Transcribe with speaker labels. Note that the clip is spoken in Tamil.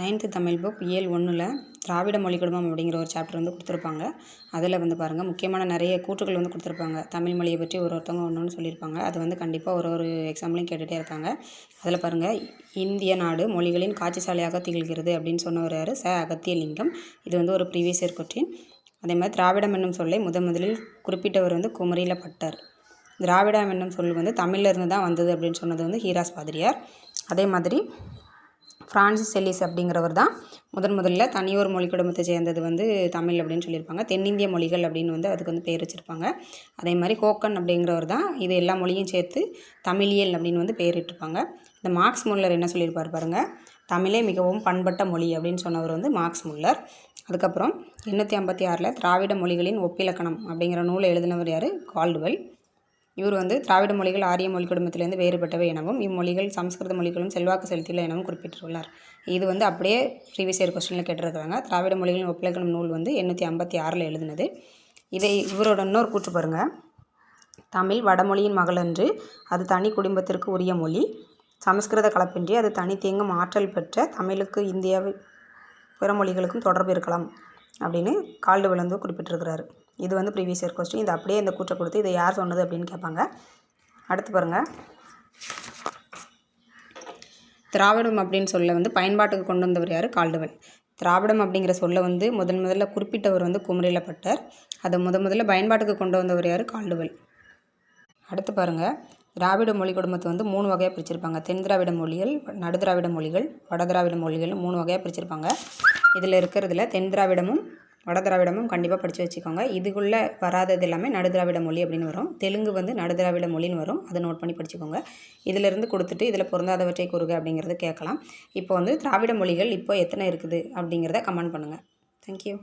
Speaker 1: 9th தமிழ் புக் இயல் 1ல் திராவிட மொழி குடும்பம் அப்படிங்கிற ஒரு சாப்டர் வந்து கொடுத்துருப்பாங்க. அதில் வந்து பாருங்கள், முக்கியமான நிறைய கூற்றுகள் வந்து கொடுத்துருப்பாங்க. தமிழ் மொழியை பற்றி ஒருத்தவங்க ஒன்று சொல்லியிருப்பாங்க. அது வந்து கண்டிப்பாக ஒரு எக்ஸாம்லையும் கேட்டுகிட்டே இருக்காங்க. அதில் பாருங்கள், இந்திய நாடு மொழிகளின் காட்சிசாலையாக திகழ்கிறது அப்படின்னு சொன்னவர் யார்? அகத்தியலிங்கம். இது வந்து ஒரு ப்ரீவியஸ் இயர் கொஸ்டின். அதே மாதிரி திராவிடம் என்னும் சொல்லை முதலில் குறிப்பிட்டவர் வந்து குமரில பட்டர். திராவிடம் என்னும் சொல் வந்து தமிழிலிருந்து தான் வந்தது அப்படின்னு சொன்னது வந்து ஹீராஸ் பாதிரியார். அதே மாதிரி ஃப்ரான்சிஸ் எல்லிஸ் அப்படிங்கிறவர் தான் முதல்ல தனியொரு மொழி குடும்பத்தை சேர்ந்தது வந்து தமிழ் அப்படின்னு சொல்லியிருப்பாங்க. தென்னிந்திய மொழிகள் அப்படின்னு வந்து அதுக்கு வந்து பேர் வச்சுருப்பாங்க. அதே மாதிரி கோக்கன் அப்படிங்கிறவர் தான் இது எல்லா மொழியும் சேர்த்து தமிழியல் அப்படின்னு வந்து பேரிட்டிருப்பாங்க. இந்த மார்க்ஸ் முல்லர் என்ன சொல்லியிருப்பார் பாருங்கள், தமிழே மிகவும் பண்பட்ட மொழி அப்படின்னு சொன்னவர் வந்து மார்க்ஸ் முல்லர். அதுக்கப்புறம் 856 திராவிட மொழிகளின் ஒப்பிலக்கணம் அப்படிங்கிற நூலை எழுதினவர் யார்? கால்டுவெல். இவர் வந்து திராவிட மொழிகள் ஆரிய மொழி குடும்பத்திலிருந்து வேறுபட்டவை எனவும் இம்மொழிகள் சமஸ்கிருத மொழிகளும் செல்வாக்கு செலுத்தியுள்ள எனவும் குறிப்பிட்டுள்ளார். இது வந்து அப்படியே ப்ரீவியஸ் இயர் கொஸ்டினில் கேட்டிருக்கிறாங்க. திராவிட மொழிகளின் ஒப்பிலக்கணம் நூல் வந்து 856 எழுதினது. இவரோட இன்னொரு கூற்று பாருங்கள், தமிழ் வடமொழியின் மகளன்று, அது தனி குடும்பத்திற்கு உரிய மொழி, சமஸ்கிருத கலப்பின்றி அது தனித்தேங்கும் ஆற்றல் பெற்ற தமிழுக்கு இந்தியாவில் பிற மொழிகளுக்கும் தொடர்பு இருக்கலாம் அப்படின்னு கால்டுவெல் வந்து குறிப்பிட்டிருக்கிறாரு. இது வந்து ப்ரீவியஸ் இயர் கொஸ்டின். இது அப்படியே இந்த கூற்றை கொடுத்து இதை யார் சொன்னது அப்படின்னு கேட்பாங்க. அடுத்து பாருங்கள், திராவிடம் அப்படின்னு சொல்ல வந்து பயன்பாட்டுக்கு கொண்டு வந்தவர் யார்? கால்டுவெல். திராவிடம் அப்படிங்கிற சொல்ல வந்து முதல்ல குறிப்பிட்டவர் வந்து குமரில பட்டர். அதை முதல்ல பயன்பாட்டுக்கு கொண்டு வந்தவர் யார்? கால்டுவெல். அடுத்து பாருங்கள், திராவிட மொழி குடும்பத்தை வந்து 3 வகையாக பிரிச்சிருப்பாங்க. தென் திராவிட மொழிகள், நடு திராவிட மொழிகள், வட திராவிட மொழிகள் 3 வகையாக பிரிச்சிருப்பாங்க. இதில் இருக்கிறதுல தென் திராவிடமும் வட திராவிடமும் கண்டிப்பாக படித்து வச்சுக்கோங்க. இதுக்குள்ளே வராதது எல்லாமே நடு திராவிட மொழி அப்படின்னு வரும். தெலுங்கு வந்து நடு திராவிட மொழின்னு வரும். அதை நோட் பண்ணி படிச்சுக்கோங்க. இதிலிருந்து கொடுத்துட்டு இதில் பொருந்தாதவற்றை கூறுக அப்படிங்கிறது கேட்கலாம். இப்போ வந்து திராவிட மொழிகள் இப்போ எத்தனை இருக்குது அப்படிங்கிறத கமெண்ட் பண்ணுங்கள். தேங்க்யூ.